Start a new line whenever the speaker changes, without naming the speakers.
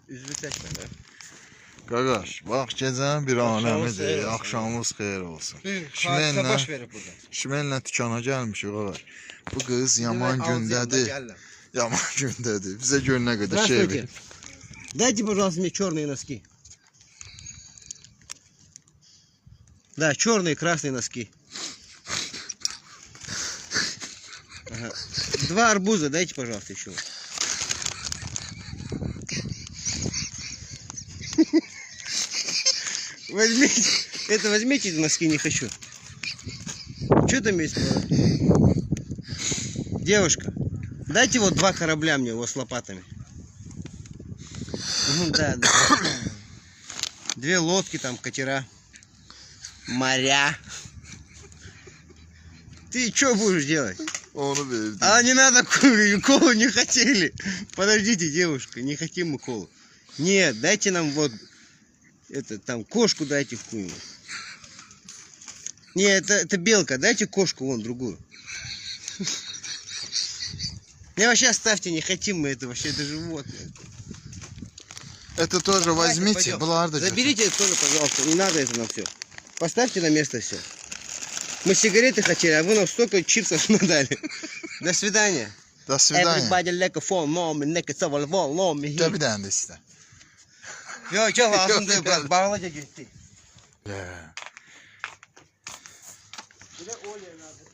Üzvü çəkmə də.
Qaqaş, bax gecənin bir anəmidir,
xeyir olsun.
axşamımız xeyir olsun.
Bir hadisə baş verib burada.
Şimenlə tükana gəlmişik qaqaş. Bu qız yaman gündədir,
Gəlirəm.
yaman gündədir. Bizə gör nə qədər şey
Здравствуйте.
verir.
Дайте, пожалуйста, мне черные носки. Да, черные, красные носки. Ага. 2 арбуза дайте, пожалуйста, еще. Возьмите. Это возьмите носки, не хочу. Что там есть? Девушка, дайте вот 2 корабля мне, вот с лопатами. Да, да. 2 лодки там, катера. Моря. Ты что будешь делать?
Onu verdim.
А не надо колу, не хотели. Подождите, девушка, не хотим мы колу. Нет, дайте нам вот это там кошку дайте какую-нибудь. Не, это белка, дайте кошку вон другую. Не, вообще оставьте, не хотим мы это, вообще это животное.
Это тоже возьмите,
Пойдем.
bunlar da
Заберите это тоже, пожалуйста, не надо это нам все. Поставьте на место все. Мы сигареты хотели, а вы нам столько чипсов надали. До свидания.
До свидания.
Everybody like a phone, mom, and like a someone, mom, me.
Gel bir tane de iste.
Yok, lazım değil, biraz bağlaca gitti.
Yeah.
Bir de olya lazım.